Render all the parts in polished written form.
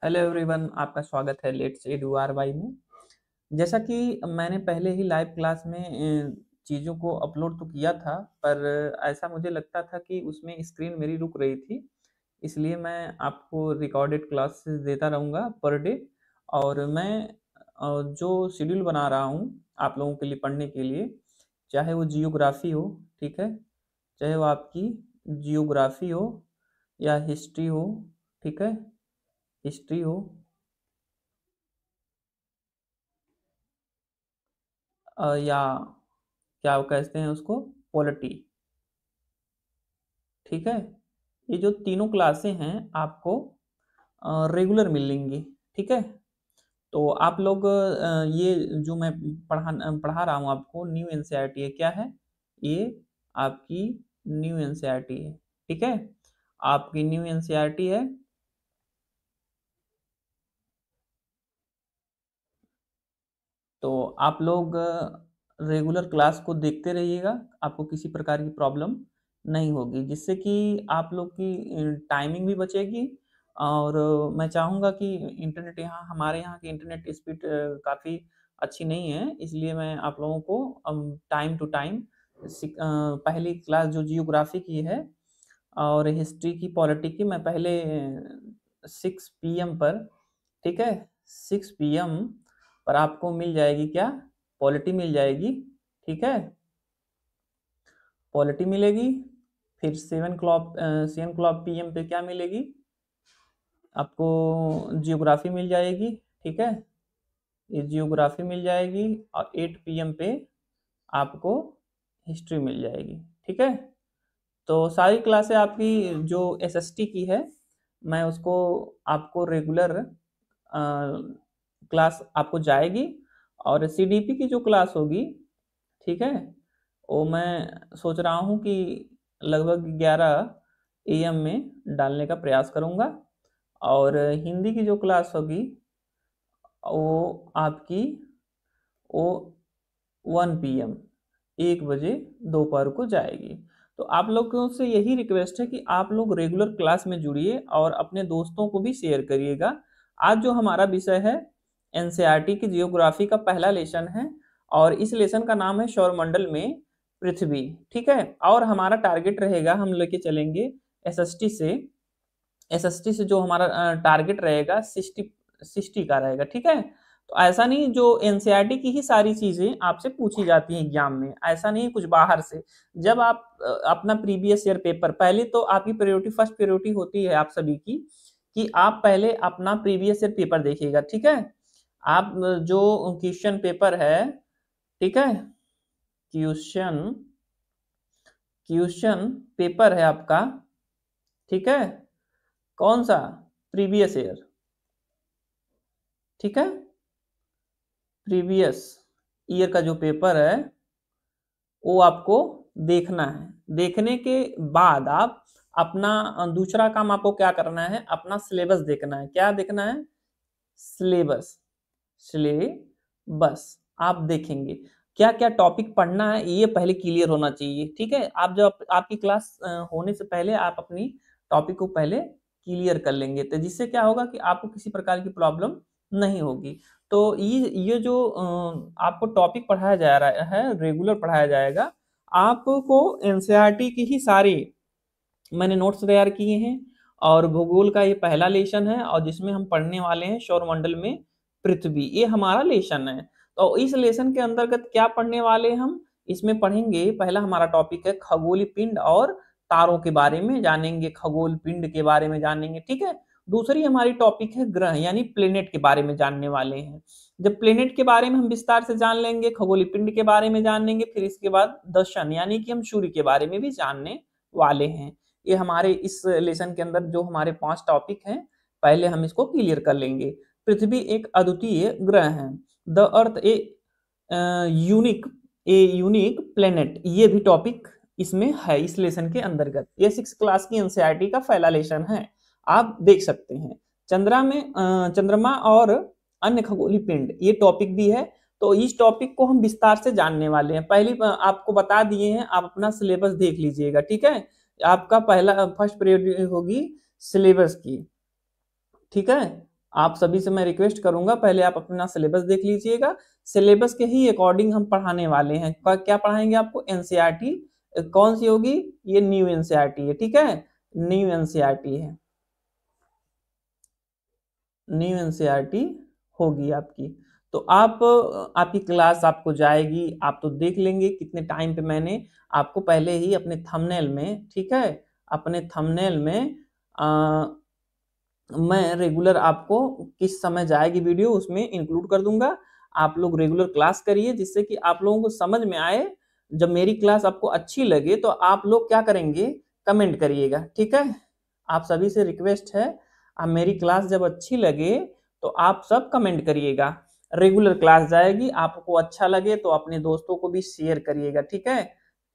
Hello everyone, आपका स्वागत है लेट्स एडू आर वाई में। जैसा कि मैंने पहले ही लाइव क्लास में चीज़ों को अपलोड तो किया था, पर ऐसा मुझे लगता था कि उसमें स्क्रीन मेरी रुक रही थी। इसलिए मैं आपको रिकॉर्डेड क्लासेस देता रहूँगा पर डे। और मैं जो शेड्यूल बना रहा हूँ आप लोगों के लिए पढ़ने के लिए, चाहे वो जियोग्राफी हो, ठीक है, चाहे वो आपकी जियोग्राफी हो या हिस्ट्री हो, ठीक है, हिस्ट्री हो या क्या वो कहते हैं उसको, पॉलिटी, ठीक है। ये जो तीनों क्लासें हैं आपको रेगुलर मिलेंगी, ठीक है। तो आप लोग ये जो मैं पढ़ा रहा हूँ आपको, न्यू एनसीईआरटी है, क्या है ये? आपकी न्यू एनसीईआरटी है, ठीक है। आपकी न्यू एनसीईआरटी है। तो आप लोग रेगुलर क्लास को देखते रहिएगा, आपको किसी प्रकार की प्रॉब्लम नहीं होगी, जिससे कि आप लोग की टाइमिंग भी बचेगी। और मैं चाहूँगा कि इंटरनेट, यहाँ हमारे यहाँ की इंटरनेट स्पीड काफ़ी अच्छी नहीं है, इसलिए मैं आप लोगों को टाइम टू टाइम पहली क्लास जो जियोग्राफी की है और हिस्ट्री की, पॉलिटी की, मैं पहले 6 PM पर, ठीक है, 6 PM पर आपको मिल जाएगी क्या? पॉलिटी मिल जाएगी, ठीक है, पॉलिटी मिलेगी। फिर 7 o'clock PM पे क्या मिलेगी? आपको जियोग्राफी मिल जाएगी, ठीक है, ये जियोग्राफी मिल जाएगी। और 8 PM पे आपको हिस्ट्री मिल जाएगी, ठीक है। तो सारी क्लासें आपकी जो एसएसटी की है, मैं उसको आपको रेगुलर क्लास आपको जाएगी। और सीडीपी की जो क्लास होगी, ठीक है, वो मैं सोच रहा हूँ कि लगभग 11 AM में डालने का प्रयास करूँगा। और हिंदी की जो क्लास होगी वो आपकी वो 1 PM, 1 बजे दोपहर को जाएगी। तो आप लोगों से यही रिक्वेस्ट है कि आप लोग रेगुलर क्लास में जुड़िए और अपने दोस्तों को भी शेयर करिएगा। आज जो हमारा विषय है एनसीईआरटी की जियोग्राफी का पहला लेसन है, और इस लेसन का नाम है सौरमंडल में पृथ्वी, ठीक है। और हमारा टारगेट रहेगा, हम लेके चलेंगे एसएसटी से, एसएसटी से जो हमारा टारगेट रहेगा 60 का रहेगा, ठीक है। तो ऐसा नहीं जो एनसीईआरटी की ही सारी चीजें आपसे पूछी जाती हैं एग्जाम में, ऐसा नहीं कुछ बाहर से। जब आप अपना प्रीवियस ईयर पेपर, पहले तो आपकी प्रायोरिटी, फर्स्ट प्रायोरिटी होती है आप सभी की कि आप पहले अपना प्रीवियस ईयर पेपर देखिएगा, ठीक है। आप जो क्वेश्चन पेपर है, ठीक है, क्वेश्चन क्वेश्चन पेपर है आपका, ठीक है, कौन सा? प्रीवियस ईयर, ठीक है, प्रीवियस ईयर का जो पेपर है वो आपको देखना है। देखने के बाद आप अपना दूसरा काम आपको क्या करना है, अपना सिलेबस देखना है। क्या देखना है? सिलेबस, सिलेबस आप देखेंगे क्या क्या टॉपिक पढ़ना है, ये पहले क्लियर होना चाहिए, ठीक है। आप जब आपकी क्लास होने से पहले आप अपनी टॉपिक को पहले क्लियर कर लेंगे, तो जिससे क्या होगा कि आपको किसी प्रकार की प्रॉब्लम नहीं होगी। तो ये जो आपको टॉपिक पढ़ाया जा रहा है, रेगुलर पढ़ाया जाएगा आपको। एनसीईआरटी की ही सारी मैंने नोट्स तैयार किए हैं, और भूगोल का ये पहला लेसन है, और जिसमें हम पढ़ने वाले हैं सौरमंडल में पृथ्वी, ये हमारा लेसन है। तो इस लेसन के अंतर्गत क्या पढ़ने वाले हैं हम? इसमें पढ़ेंगे, पहला हमारा टॉपिक है खगोलीय पिंड और तारों के बारे में जानेंगे, खगोल पिंड के बारे में जानेंगे, ठीक है। दूसरी हमारी टॉपिक है ग्रह यानी प्लेनेट के बारे में जानने वाले हैं। जब प्लेनेट के बारे में हम विस्तार से जान लेंगे, खगोलीय पिंड के बारे में जान लेंगे, फिर इसके बाद दर्शन यानी कि हम सूर्य के बारे में भी जानने वाले हैं। ये हमारे इस लेसन के अंदर जो हमारे 5 टॉपिक हैं, पहले हम इसको क्लियर कर लेंगे। पृथ्वी एक अद्वितीय ग्रह है, the earth unique a unique planet, ये भी टॉपिक इसमें है इस लेसन के अंतर्गत। ये 6 क्लास की एनसीईआरटी का पहला लेसन है, आप देख सकते हैं। चंद्रमा और अन्य खगोलीय पिंड, ये टॉपिक भी है। तो इस टॉपिक को हम विस्तार से जानने वाले हैं। पहली आपको बता दिए हैं, आप अपना सिलेबस देख लीजिएगा, ठीक है। आपका पहला फर्स्ट प्रायोरिटी होगी सिलेबस की, ठीक है। आप सभी से मैं रिक्वेस्ट करूंगा, पहले आप अपना सिलेबस देख लीजिएगा। सिलेबस के ही अकॉर्डिंग हम पढ़ाने वाले हैं। क्या पढ़ाएंगे आपको? एनसीईआरटी। कौन सी होगी? ये न्यू एनसीईआरटी है, ठीक है, न्यू एनसीईआरटी है, न्यू एनसीईआरटी होगी आपकी। तो आप आपकी क्लास आपको जाएगी, आप तो देख लेंगे कितने टाइम पे मैंने आपको पहले ही अपने थंबनेल में, ठीक है, अपने थंबनेल में मैं रेगुलर आपको किस समय जाएगी वीडियो उसमें इंक्लूड कर दूंगा। आप लोग रेगुलर क्लास करिए जिससे कि आप लोगों को समझ में आए। जब मेरी क्लास आपको अच्छी लगे तो आप लोग क्या करेंगे? कमेंट करिएगा, ठीक है। आप सभी से रिक्वेस्ट है, आप मेरी क्लास जब अच्छी लगे तो आप सब कमेंट करिएगा। रेगुलर क्लास जाएगी, आपको अच्छा लगे तो अपने दोस्तों को भी शेयर करिएगा, ठीक है।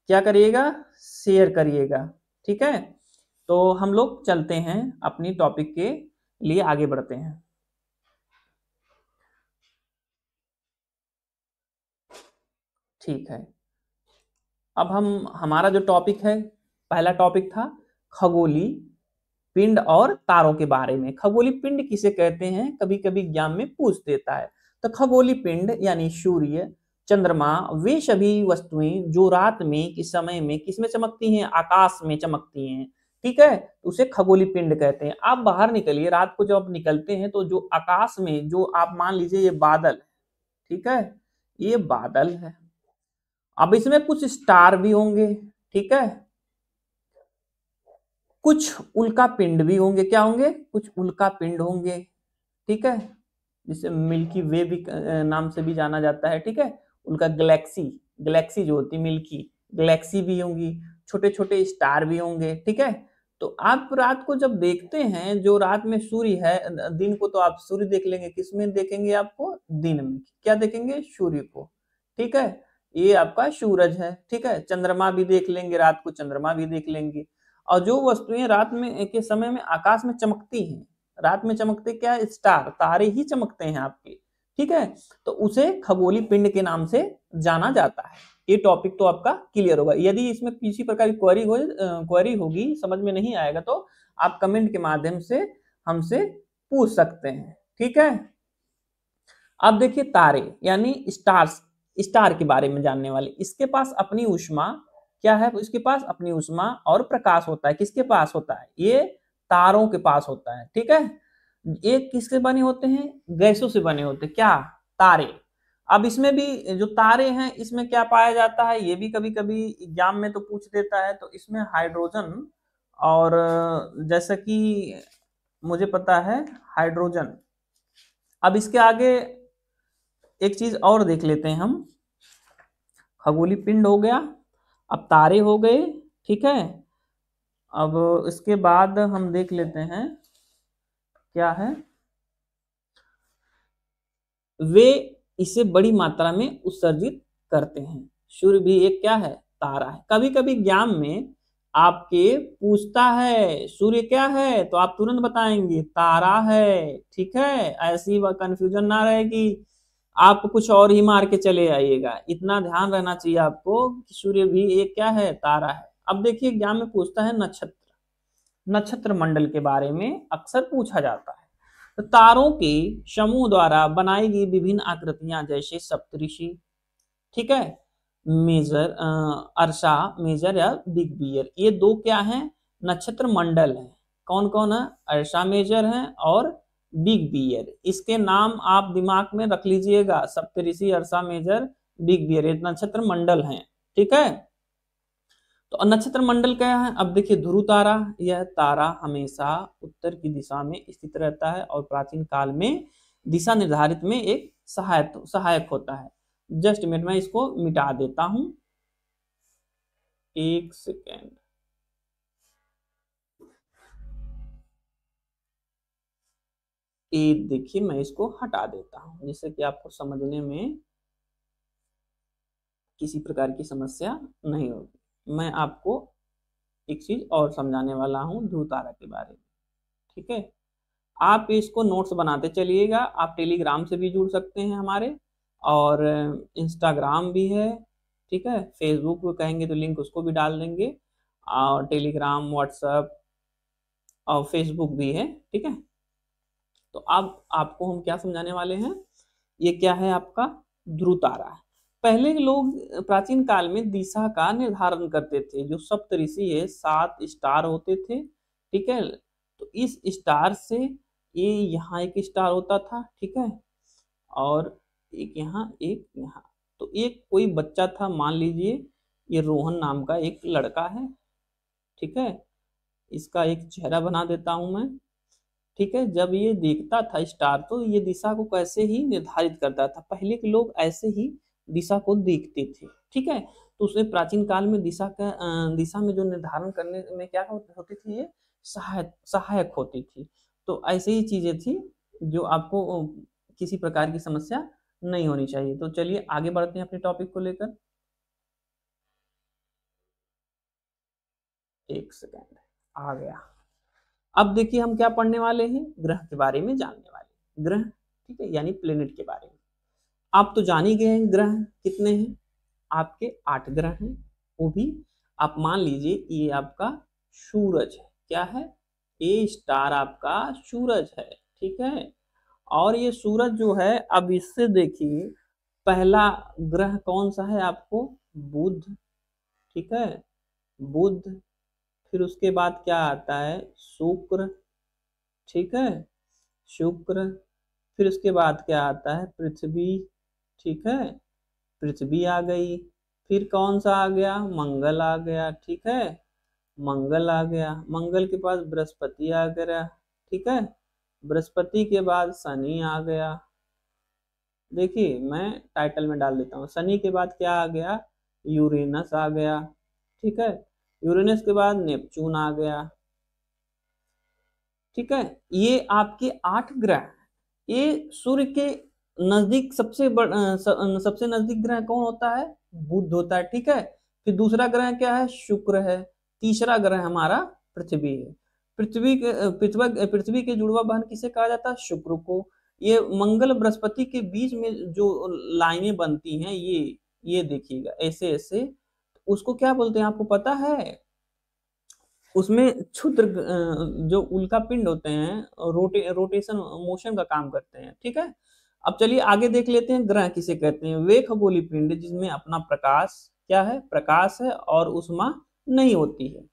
क्या करिएगा? शेयर करिएगा, ठीक है। तो हम लोग चलते हैं अपनी टॉपिक के लिए, आगे बढ़ते हैं। ठीक है, अब हमारा जो टॉपिक है, पहला टॉपिक था खगोली पिंड और तारों के बारे में। खगोली पिंड किसे कहते हैं, कभी कभी एग्जाम में पूछ देता है। तो खगोली पिंड यानी सूर्य, चंद्रमा, वे सभी वस्तुएं जो रात में किस समय में किसमें चमकती हैं? आकाश में चमकती हैं, ठीक है। उसे खगोली पिंड कहते हैं। आप बाहर निकलिए, रात को जब आप निकलते हैं तो जो आकाश में जो आप मान लीजिए ये बादल है, ठीक है, ये बादल है। अब इसमें कुछ स्टार भी होंगे, ठीक है, कुछ उल्का पिंड भी होंगे। क्या होंगे? कुछ उल्का पिंड होंगे, ठीक है, जिसे मिल्की वे भी नाम से भी जाना जाता है, ठीक है। उनका गैलेक्सी, गैलेक्सी जो होती है मिल्की गैलेक्सी भी होंगी, छोटे छोटे स्टार भी होंगे, ठीक है। तो आप रात को जब देखते हैं, जो रात में सूर्य है, दिन को तो आप सूर्य देख लेंगे, किसमें देखेंगे? आपको दिन में क्या देखेंगे? सूर्य को, ठीक है। ये आपका सूरज है, ठीक है। चंद्रमा भी देख लेंगे, रात को चंद्रमा भी देख लेंगे। और जो वस्तुएं रात में के समय में आकाश में चमकती हैं, रात में चमकते क्या है? स्टार, तारे ही चमकते हैं आपके, ठीक है। तो उसे खगोली पिंड के नाम से जाना जाता है। ये टॉपिक तो आपका क्लियर होगा। यदि इसमें किसी प्रकार की क्वेरी होगी, समझ में नहीं आएगा, तो आप कमेंट के माध्यम से हमसे पूछ सकते हैं, ठीक है। अब देखिए तारे यानी स्टार्स, स्टार के बारे में जानने वाले। इसके पास अपनी ऊष्मा क्या है? इसके पास अपनी ऊष्मा और प्रकाश होता है। किसके पास होता है? ये तारों के पास होता है, ठीक है। ये किससे बने होते हैं? गैसों से बने होते हैं। क्या? तारे। अब इसमें भी जो तारे हैं, इसमें क्या पाया जाता है? ये भी कभी कभी एग्जाम में तो पूछ देता है। तो इसमें हाइड्रोजन और जैसा कि मुझे पता है हाइड्रोजन। अब इसके आगे एक चीज और देख लेते हैं हम। खगोली पिंड हो गया, अब तारे हो गए, ठीक है। अब इसके बाद हम देख लेते हैं क्या है, वे इसे बड़ी मात्रा में उत्सर्जित करते हैं। सूर्य भी एक क्या है? तारा है। कभी कभी एग्जाम में आपके पूछता है सूर्य क्या है, तो आप तुरंत बताएंगे तारा है, ठीक है। ऐसी कंफ्यूजन ना रहेगी, आप कुछ और ही मार के चले आइएगा। इतना ध्यान रहना चाहिए आपको कि सूर्य भी एक क्या है? तारा है। अब देखिए एग्जाम में पूछता है नक्षत्र, नक्षत्र मंडल के बारे में अक्सर पूछा जाता है। तो तारों के समूह द्वारा बनाई गई विभिन्न आकृतियां जैसे सप्तऋषि, ठीक है, मेजर, अर्सा मेजर या बिग बियर, ये दो क्या हैं? नक्षत्र मंडल हैं। कौन कौन है? अर्सा मेजर है और बिग बियर। इसके नाम आप दिमाग में रख लीजिएगा, सप्तऋषि, अर्सा मेजर, बिग बियर, ये नक्षत्र मंडल हैं, ठीक है। तो नक्षत्र मंडल क्या है? अब देखिए ध्रुव तारा, यह तारा हमेशा उत्तर की दिशा में स्थित रहता है और प्राचीन काल में दिशा निर्धारित में एक सहायक सहायक होता है। जस्ट मिनट में इसको मिटा देता हूं, एक सेकेंड। ये देखिए मैं इसको हटा देता हूं जिससे कि आपको समझने में किसी प्रकार की समस्या नहीं होगी। मैं आपको एक चीज और समझाने वाला हूं ध्रुव तारा के बारे में, ठीक है। आप इसको नोट्स बनाते चलिएगा। आप टेलीग्राम से भी जुड़ सकते हैं हमारे, और इंस्टाग्राम भी है, ठीक है। फेसबुक को कहेंगे तो लिंक उसको भी डाल देंगे, और टेलीग्राम, व्हाट्सएप और फेसबुक भी है, ठीक है। तो अब आपको हम क्या समझाने वाले हैं, ये क्या है आपका ध्रुव तारा है। पहले के लोग प्राचीन काल में दिशा का निर्धारण करते थे, जो सप्तऋषि है 7 स्टार होते थे, ठीक है। तो इस स्टार से ये यहाँ एक स्टार होता था, ठीक है, और एक यहाँ एक यहाँ। तो एक कोई बच्चा था, मान लीजिए ये रोहन नाम का एक लड़का है, ठीक है, इसका एक चेहरा बना देता हूं मैं, ठीक है। जब ये देखता था स्टार तो ये दिशा को कैसे ही निर्धारित करता था, पहले के लोग ऐसे ही दिशा को देखते थे, ठीक है। तो उसने प्राचीन काल में दिशा में जो निर्धारण करने में क्या होती थी, ये सहायक होती थी। तो ऐसे ही चीजें थी जो आपको किसी प्रकार की समस्या नहीं होनी चाहिए। तो चलिए आगे बढ़ते हैं अपने टॉपिक को लेकर। एक सेकेंड, आ गया। अब देखिए हम क्या पढ़ने वाले हैं, ग्रह के बारे में जानने वाले, ग्रह, ठीक है, यानी प्लेनेट के बारे में। आप तो जान ही गए हैं ग्रह कितने हैं, आपके 8 ग्रह हैं। वो भी आप मान लीजिए ये आपका सूरज है, क्या है, ए स्टार आपका सूरज है, ठीक है। और ये सूरज जो है, अब इससे देखिए पहला ग्रह कौन सा है आपको, बुध, ठीक है, बुध। फिर उसके बाद क्या आता है, शुक्र, ठीक है, शुक्र। फिर उसके बाद क्या आता है, पृथ्वी, ठीक है, पृथ्वी आ गई। फिर कौन सा आ गया, मंगल आ गया, ठीक है, मंगल आ गया। मंगल के पास बृहस्पति आ गया, ठीक है, बृहस्पति के बाद शनि आ गया। देखिए मैं टाइटल में डाल देता हूँ, शनि के बाद क्या आ गया, यूरेनस आ गया, ठीक है, यूरेनस के बाद नेपच्यून आ गया, ठीक है। ये आपके 8 ग्रह। ये सूर्य के नजदीक सबसे नजदीक ग्रह कौन होता है, बुध होता है, ठीक है। फिर दूसरा ग्रह क्या है, शुक्र है। तीसरा ग्रह हमारा पृथ्वी है। पृथ्वी के जुड़वा बहन किसे कहा जाता है, शुक्र को। ये मंगल बृहस्पति के बीच में जो लाइनें बनती हैं, ये देखिएगा ऐसे ऐसे, उसको क्या बोलते हैं आपको पता है, उसमें क्षुद्र जो उल्का पिंड होते हैं, रोटेशन मोशन का काम करते हैं, ठीक है। अब चलिए आगे देख लेते हैं, ग्रह किसे कहते हैं, वे खगोलीय पिंड जिसमें अपना प्रकाश क्या है, प्रकाश है और उष्मा नहीं होती है।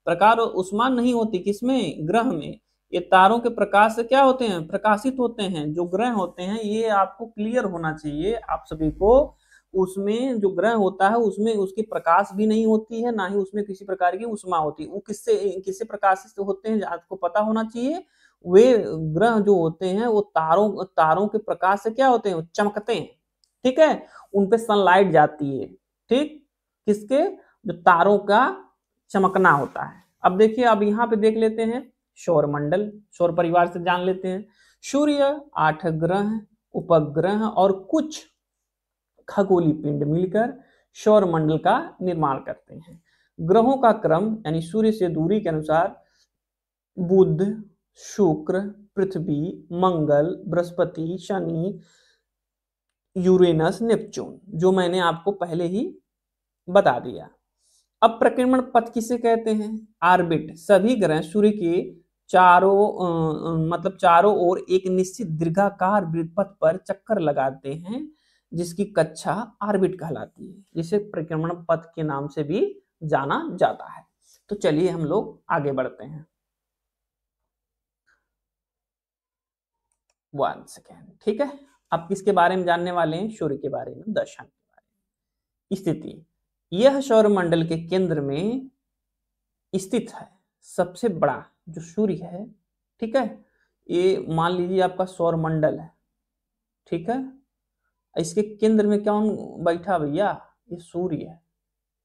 प्रकाश और उष्मा नहीं होती किसमें, ग्रह में। ये तारों के प्रकाश से क्या होते हैं, प्रकाशित होते हैं। जो ग्रह होते हैं, ये आपको क्लियर होना चाहिए आप सभी को, उसमें जो ग्रह होता है उसमें उसकी प्रकाश भी नहीं होती है, ना ही उसमें किसी प्रकार की उष्मा होती है। वो किससे किससे प्रकाशित होते हैं आपको पता होना चाहिए। वे ग्रह जो होते हैं वो तारों के प्रकाश से क्या होते हैं, चमकते हैं, ठीक है, उन पे सनलाइट जाती है, ठीक, किसके, जो तारों का चमकना होता है। अब देखिए, अब यहाँ पे देख लेते हैं सौर मंडल, सौर परिवार से जान लेते हैं। सूर्य, 8 ग्रह, उपग्रह और कुछ खगोलीय पिंड मिलकर सौर मंडल का निर्माण करते हैं। ग्रहों का क्रम यानी सूर्य से दूरी के अनुसार बुध, शुक्र, पृथ्वी, मंगल, बृहस्पति, शनि, यूरेनस, नेपच्यून, जो मैंने आपको पहले ही बता दिया। अब प्रकीर्णन पथ किसे कहते हैं, ऑर्बिट। सभी ग्रह सूर्य के चारों ओर एक निश्चित दीर्घाकार वृत्तपथ पर चक्कर लगाते हैं, जिसकी कक्षा ऑर्बिट कहलाती है, जिसे प्रकीर्णन पथ के नाम से भी जाना जाता है। तो चलिए हम लोग आगे बढ़ते हैं। 1 सेकेंड, ठीक है। अब किसके बारे में जानने वाले हैं, सूर्य के बारे में, दर्शन के बारे में। स्थिति, यह सौरमंडल के केंद्र में स्थित है, सबसे बड़ा जो सूर्य है, ठीक है। ये मान लीजिए आपका सौर मंडल है, ठीक है। इसके केंद्र में कौन बैठा भैया, ये सूर्य है,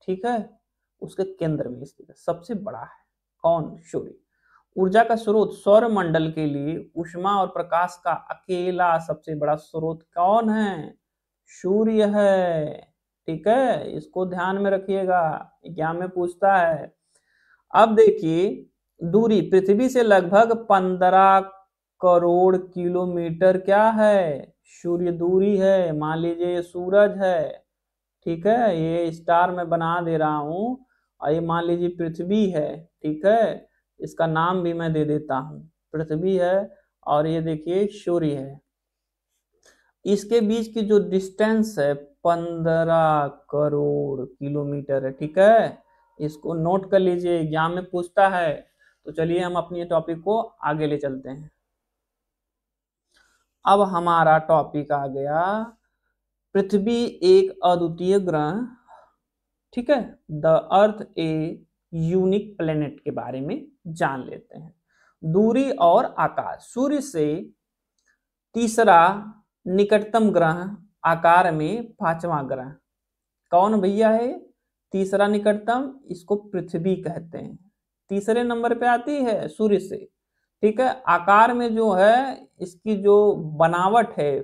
ठीक है। उसके केंद्र में स्थित है, सबसे बड़ा है कौन, सूर्य। ऊर्जा का स्रोत, सौर मंडल के लिए ऊष्मा और प्रकाश का अकेला सबसे बड़ा स्रोत कौन है, सूर्य है, ठीक है। इसको ध्यान में रखिएगा, एग्जाम में पूछता है। अब देखिए दूरी, पृथ्वी से लगभग 15 करोड़ किलोमीटर क्या है, सूर्य दूरी है। मान लीजिए ये सूरज है, ठीक है, ये स्टार में बना दे रहा हूं, और ये मान लीजिए पृथ्वी है, ठीक है, इसका नाम भी मैं दे देता हूं, पृथ्वी है। और ये देखिए सूर्य है। इसके बीच की जो डिस्टेंस है 15 करोड़ किलोमीटर है। ठीक है, इसको नोट कर लीजिए, एग्जाम में पूछता है। तो चलिए हम अपनी टॉपिक को आगे ले चलते हैं। अब हमारा टॉपिक आ गया पृथ्वी एक अद्वितीय ग्रह, ठीक है, the earth a unique planet के बारे में जान लेते हैं। दूरी और आकार, सूर्य से तीसरा निकटतम ग्रह, आकार में पांचवा ग्रह कौन भैया है? तीसरा निकटतम, इसको पृथ्वी कहते हैं। तीसरे नंबर पे आती है सूर्य से। ठीक है, आकार में जो है इसकी जो बनावट है,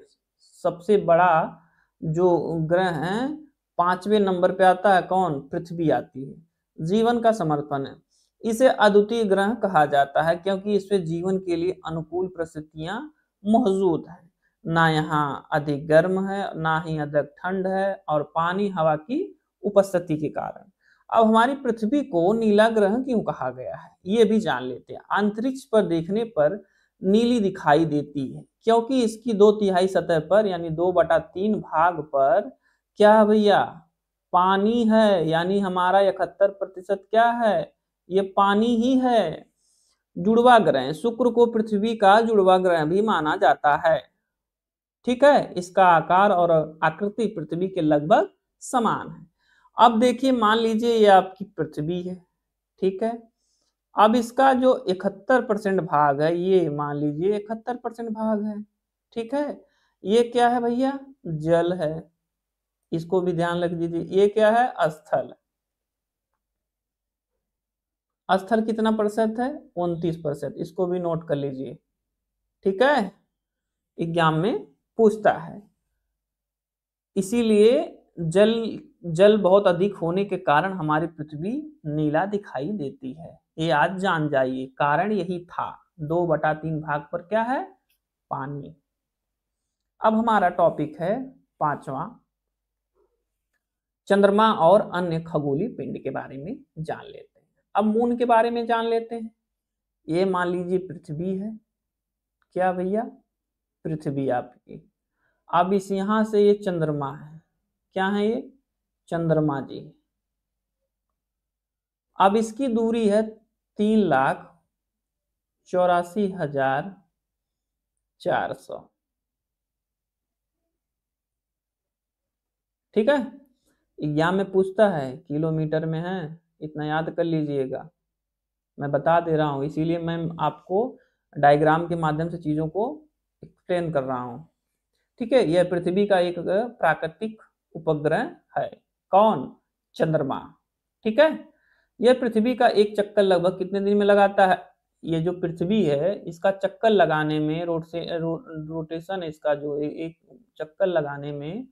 सबसे बड़ा जो ग्रह है पांचवें नंबर पे आता है कौन? पृथ्वी आती है। जीवन का समर्थन है। इसे अद्वितीय ग्रह कहा जाता है क्योंकि इसमें जीवन के लिए अनुकूल परिस्थितियां मौजूद है। ना यहाँ अधिक गर्म है, ना ही अधिक ठंड है, और पानी हवा की उपस्थिति के कारण। अब हमारी पृथ्वी को नीला ग्रह क्यों कहा गया है, ये भी जान लेते हैं। अंतरिक्ष पर देखने पर नीली दिखाई देती है क्योंकि इसकी 2/3 सतह पर यानी 2/3 भाग पर क्या है भैया? पानी है। यानी हमारा 71% क्या है? ये पानी ही है। जुड़वा ग्रह, शुक्र को पृथ्वी का जुड़वा ग्रह भी माना जाता है। ठीक है, इसका आकार और आकृति पृथ्वी के लगभग समान है। अब देखिए, मान लीजिए ये आपकी पृथ्वी है। ठीक है, अब इसका जो 71% भाग है, ये मान लीजिए 71% भाग है। ठीक है, ये क्या है भैया? जल है। इसको भी ध्यान रख दीजिए। ये क्या है? स्थल। स्थल कितना प्रतिशत है? 29%। इसको भी नोट कर लीजिए। ठीक है, एग्जाम में पूछता है। इसीलिए जल जल बहुत अधिक होने के कारण हमारी पृथ्वी नीला दिखाई देती है। ये आज जान जाइए, कारण यही था। 2/3 भाग पर क्या है? पानी। अब हमारा टॉपिक है पांचवा, चंद्रमा और अन्य खगोलीय पिंड के बारे में जान लेते हैं। अब मून के बारे में जान लेते हैं। ये मान लीजिए पृथ्वी है। क्या भैया? पृथ्वी आपकी। अब इस यहां से ये चंद्रमा है। क्या है ये? चंद्रमा जी। अब इसकी दूरी है 3,84,400। ठीक है, एग्जाम में पूछता है, किलोमीटर में है, इतना याद कर लीजिएगा। मैं बता दे रहा हूं, इसीलिए मैं आपको डायग्राम के माध्यम से चीजों को एक्सप्लेन कर रहा हूं। ठीक है, यह पृथ्वी का एक प्राकृतिक उपग्रह है। कौन? चंद्रमा। ठीक है, यह पृथ्वी का एक चक्कर लगभग कितने दिन में लगाता है? ये जो पृथ्वी है इसका चक्कर लगाने में रोटेशन, इसका जो एक चक्कर लगाने में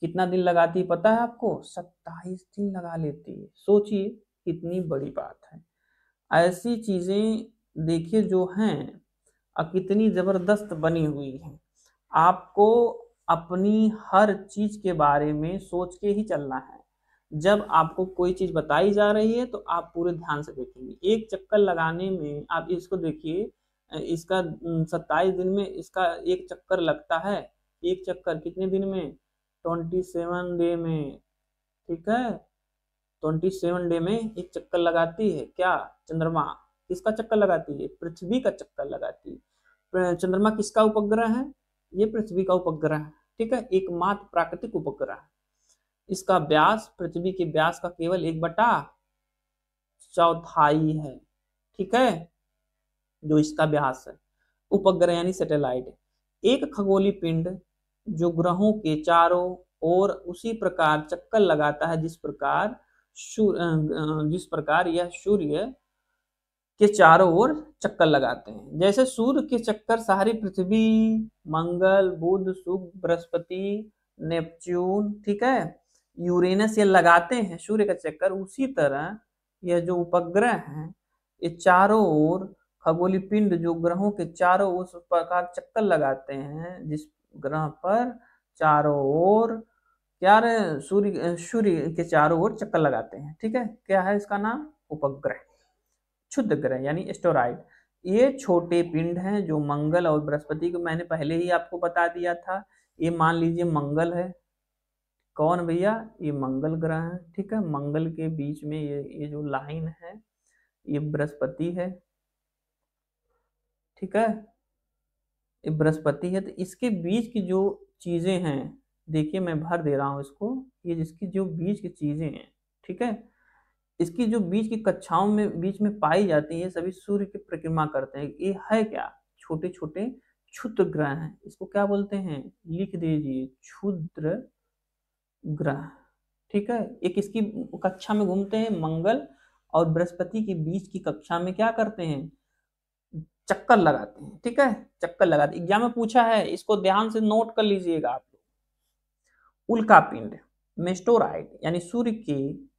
कितना दिन लगाती है पता है आपको? 27 दिन लगा लेती है। सोचिए कितनी बड़ी बात है। ऐसी चीजें देखिए जो हैं और कितनी जबरदस्त बनी हुई हैं। आपको अपनी हर चीज के बारे में सोच के ही चलना है। जब आपको कोई चीज बताई जा रही है तो आप पूरे ध्यान से देखेंगे। एक चक्कर लगाने में आप इसको देखिए, इसका 27 दिन में इसका एक चक्कर लगता है। एक चक्कर कितने दिन में? 27 डे में। ठीक है, 27 डे में एक चक्कर लगाती है। क्या? चंद्रमा। किसका चक्कर लगाती है? पृथ्वी का चक्कर लगाती है। चंद्रमा किसका उपग्रह है? ये पृथ्वी का उपग्रह है। ठीक है, एकमात्र प्राकृतिक उपग्रह है। इसका व्यास पृथ्वी के व्यास का केवल 1/4 है। ठीक है, जो इसका व्यास है। उपग्रह यानी सैटेलाइट। एक खगोलीय पिंड जो ग्रहों के चारों ओर उसी प्रकार चक्कर लगाता है जिस प्रकार यह सूर्य के चारों ओर चक्कर लगाते हैं। जैसे सूर्य के चक्कर सारी पृथ्वी, मंगल, बुध, शुक्र, बृहस्पति, नेपच्यून, ठीक है, यूरेनस, ये लगाते हैं सूर्य का चक्कर, उसी तरह यह जो उपग्रह है ये चारों ओर खगोलीय पिंड जो ग्रहों के चारों ओर उस प्रकार चक्कर लगाते हैं, जिस ग्रह पर चारों ओर क्या सूर्य के चारों ओर चक्कर लगाते हैं। ठीक है, क्या है इसका नाम? उपग्रह, क्षुद्र ग्रह यानी एस्टेरॉइड। ये छोटे पिंड हैं जो मंगल और बृहस्पति को मैंने पहले ही आपको बता दिया था। ये मान लीजिए मंगल है, कौन भैया, ये मंगल ग्रह है, ठीक है। मंगल के बीच में ये जो लाइन है ये बृहस्पति है, ठीक है, ये बृहस्पति है। तो इसके बीच की जो चीजें हैं, देखिए मैं भर दे रहा हूं इसको, ये जिसकी जो बीच की चीजें हैं, ठीक है, इसकी जो बीच की कक्षाओं में बीच में पाई जाती है, सभी सूर्य की परिक्रमा करते हैं। ये है क्या, छोटे छोटे क्षुद्र ग्रह हैं। इसको क्या बोलते हैं, लिख दीजिए, क्षुद्र ग्रह, ठीक है। एक इसकी कक्षा में घूमते हैं, मंगल और बृहस्पति के बीच की कक्षा में क्या करते हैं, चक्कर लगाते हैं, ठीक है, चक्कर लगाते। एग्जाम में पूछा है, इसको ध्यान से नोट कर लीजिएगा आप लोग। उल्का पिंड, मेस्टोराइड, यानी सूर्य के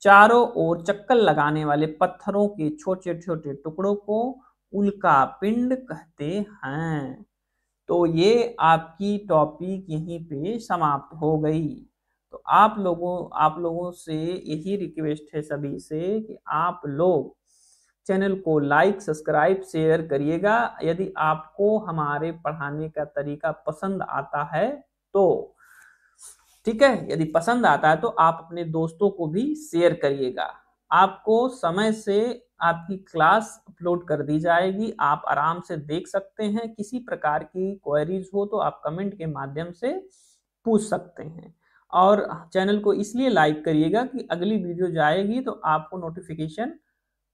चारों ओर चक्कर लगाने वाले पत्थरों के छोटे छोटे टुकड़ों को उल्का पिंड कहते हैं। तो ये आपकी टॉपिक यहीं पे समाप्त हो गई। तो आप लोगों से यही रिक्वेस्ट है सभी से कि आप लोग चैनल को लाइक, सब्सक्राइब, शेयर करिएगा। यदि आपको हमारे पढ़ाने का तरीका पसंद आता है तो, ठीक है, यदि पसंद आता है तो आप अपने दोस्तों को भी शेयर करिएगा। आपको समय से आपकी क्लास अपलोड कर दी जाएगी, आप आराम से देख सकते हैं। किसी प्रकार की क्वेरीज हो तो आप कमेंट के माध्यम से पूछ सकते हैं। और चैनल को इसलिए लाइक करिएगा कि अगली वीडियो जाएगी तो आपको नोटिफिकेशन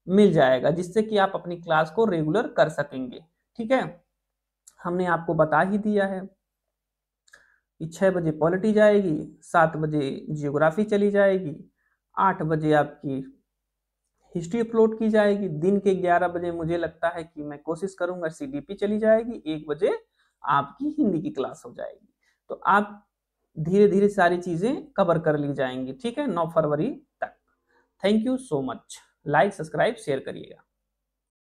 मिल जाएगा, जिससे कि आप अपनी क्लास को रेगुलर कर सकेंगे, ठीक है। हमने आपको बता ही दिया है कि 6 बजे पॉलिटी जाएगी, 7 बजे जियोग्राफी चली जाएगी, 8 बजे आपकी हिस्ट्री अपलोड की जाएगी। दिन के 11 बजे मुझे लगता है कि मैं कोशिश करूंगा सीडीपी चली जाएगी, 1 बजे आपकी हिंदी की क्लास हो जाएगी। तो आप धीरे धीरे सारी चीजें कवर कर ली जाएंगी, ठीक है, 9 फरवरी तक। Thank you so much. Like, subscribe, share करिएगा।